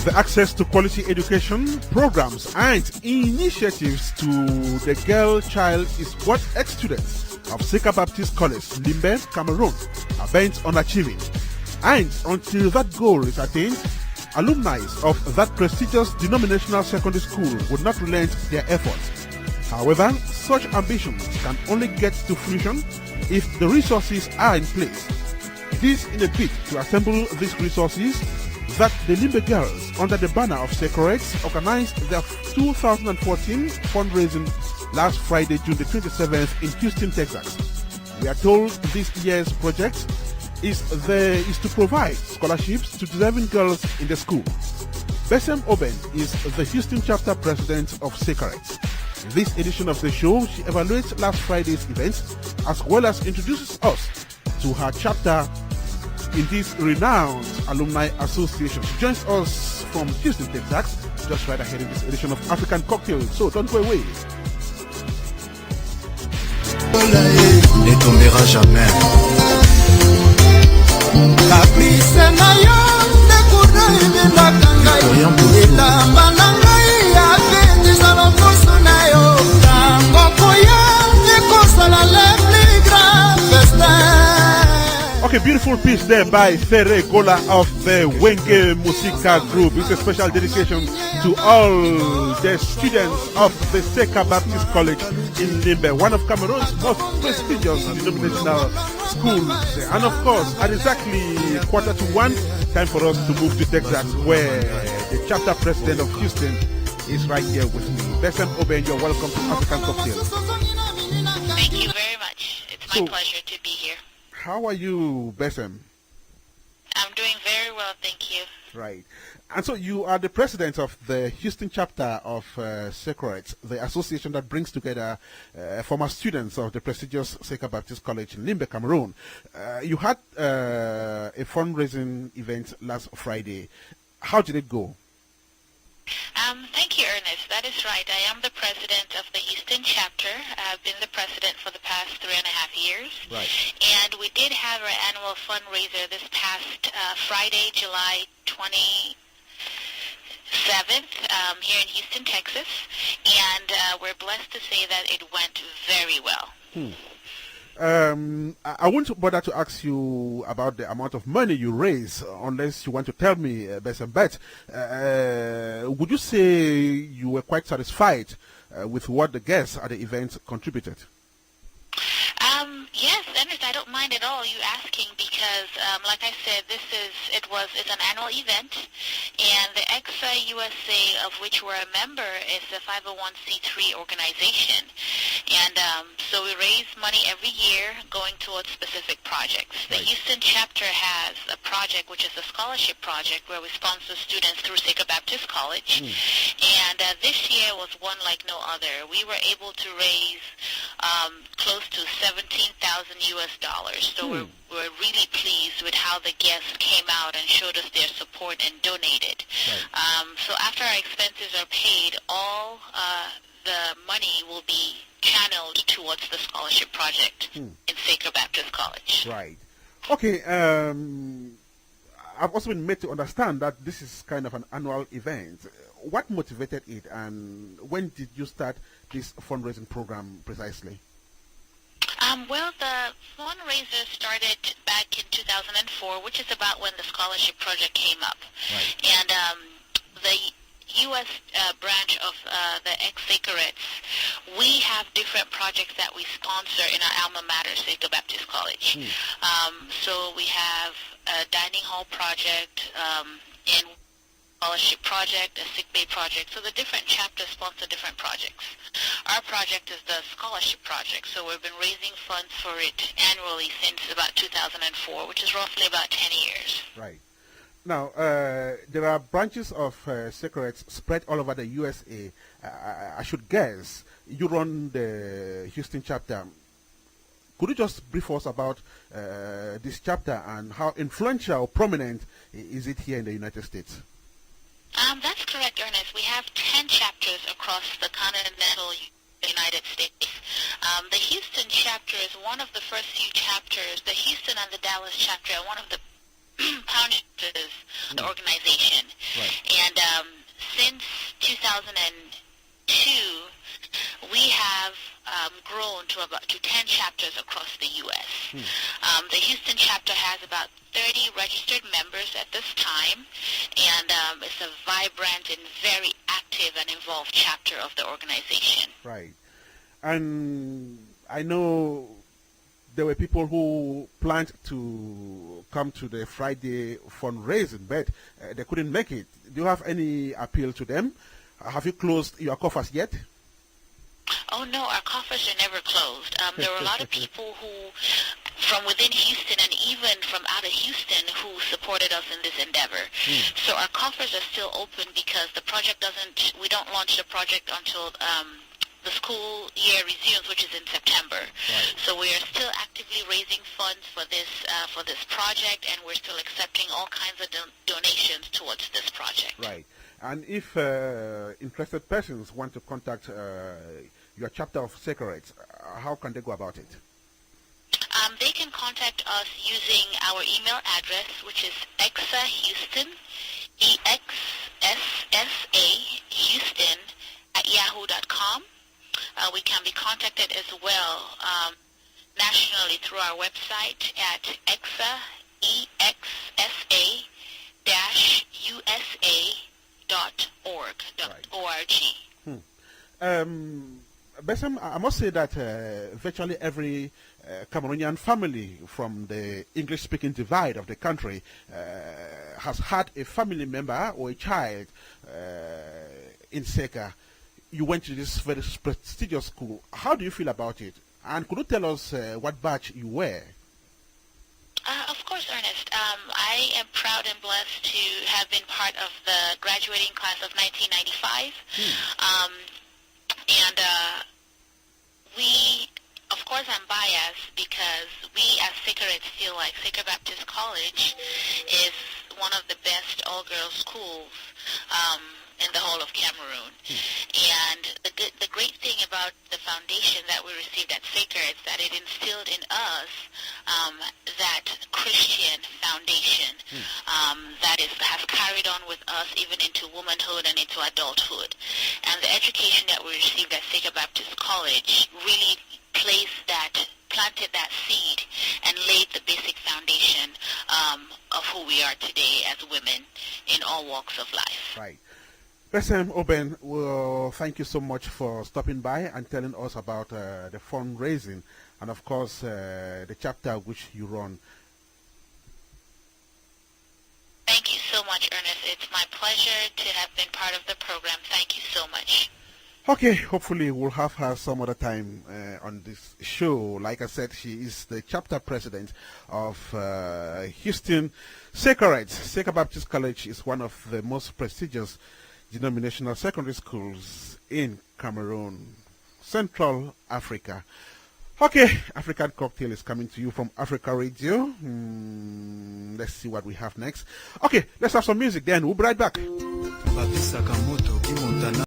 the access to quality education programs and initiatives to the girl child is what ex-students of Seka Baptist College, Limbe, Cameroon, are bent on achieving. And until that goal is attained, alumni of that prestigious denominational secondary school would not relent their efforts. However, such ambitions can only get to fruition if the resources are in place. This in a bid to assemble these resources that the Limbe girls, under the banner of Sakerette, organized their 2014 fundraising last Friday, June the 27th in Houston, Texas. We are told this year's project is to provide scholarships to deserving girls in the school. Besem Oben is the Houston chapter president of Sakerette. In this edition of the show, she evaluates last Friday's event as well as introduces us to her chapter in this renowned alumni association. She joins us from Houston, Texas, just right ahead in this edition of African Cocktail. So don't go away. Ne tombera jamais. Okay, beautiful piece there by Fere Gola of the Wenge Musica Group. It's a special dedication to all the students of the Seka Baptist College in Limbe, one of Cameroon's most prestigious denominational schools. And of course, at exactly 1:45, time for us to move to Texas, where the chapter president of Houston is right here with me. Besem Oben, you're welcome to African Cocktail. Thank you very much. It's my pleasure to be here. How are you, Besem? I'm doing very well, thank you. Right. And so you are the president of the Houston chapter of Sakerette, the association that brings together former students of the prestigious Seka Baptist College in Limbe, Cameroon. You had a fundraising event last Friday. How did it go? Thank you, Ernest. That is right. I am the president of the Houston chapter. I've been the president for the past 3.5 years. Right. And we did have our annual fundraiser this past Friday, July 27th, here in Houston, Texas. And we're blessed to say that it went very well. I won't bother to ask you about the amount of money you raise unless you want to tell me, Besem, but would you say you were quite satisfied with what the guests at the event contributed? Yes, Ernest, I don't mind at all you asking because, like I said, it's an annual event, and the EXA USA, of which we're a member, is a 501c3 organization, and so we raise money every year going towards specific projects. The Houston chapter has a project which is a scholarship project where we sponsor students through Seka Baptist College, and this year was one like no other. We were able to raise close to $17,000. So we're really pleased with how the guests came out and showed us their support and donated. So after our expenses are paid, all the money will be channeled towards the scholarship project in Sacred Baptist College. Right. Okay. I've also been made to understand that this is kind of an annual event. What motivated it, and when did you start this fundraising program precisely? Well, the fundraiser started back in 2004, which is about when the scholarship project came up. And the U.S. branch of the ex-Sakerettes, we have different projects that we sponsor in our alma mater, Seka Baptist College. So we have a dining hall project, and scholarship project, a sick bay project. So the different chapters sponsor different projects. Our project is the scholarship project, so we've been raising funds for it annually since about 2004, which is roughly about 10 years. Right. Now, there are branches of Sakerette spread all over the USA. I should guess you run the Houston chapter. Could you just brief us about this chapter and how influential, prominent is it here in the United States? That's correct, Ernest. We have 10 chapters across the continental United States. The Houston chapter is one of the first few chapters. The Houston and the Dallas chapter are one of the founders of the organization. Right. And since 2002, we have grown to 10 chapters across the U.S. The Houston chapter has about 30 registered members at this time, and it's a vibrant and very active and involved chapter of the organization. Right. And I know there were people who planned to come to the Friday fundraising, but they couldn't make it. Do you have any appeal to them? Have you closed your coffers yet? Oh, no, our coffers are never closed. There were a lot of people who, from within Houston and even from out of Houston, who supported us in this endeavor. So our coffers are still open because the project we don't launch the project until the school year resumes, which is in September. Right. So we are still actively raising funds for this project, and we're still accepting all kinds of donations towards this project. Right. And if interested persons want to contact your chapter of Sakerette, how can they go about it? They can contact us using our email address, which is exahouston, EXSSA Houston @yahoo.com. We can be contacted as well nationally through our website at USA.org. Besem, I must say that virtually every Cameroonian family from the English-speaking divide of the country has had a family member or a child in Seka. You went to this very prestigious school. How do you feel about it? And could you tell us what batch you were? Of course, Ernest. I am proud and blessed to have been part of the graduating class of 1995. We, of course, I'm biased because we as Sakerette feel like Saker Baptist College is one of the best all-girls schools in the whole of Cameroon. And the great thing about the foundation that we received at Saker is that it instilled in us that Christian foundation has carried on with us even into womanhood and into adulthood. And the education that we received at Saker Baptist College really planted that seed and laid the basic foundation of who we are today as women in all walks of life. Right. Besem Oben, well, thank you so much for stopping by and telling us about the fundraising and, of course, the chapter which you run. Thank you so much, Ernest. It's my pleasure to have been part of the program. Thank you so much. Okay, hopefully we'll have her some other time on this show. Like I said, she is the chapter president of Houston Sakerette. Saker Baptist College is one of the most prestigious denominational secondary schools in Cameroon, Central Africa. Okay, African Cocktail is coming to you from Africa Radio. Let's see what we have next. Okay, let's have some music then. We'll be right back.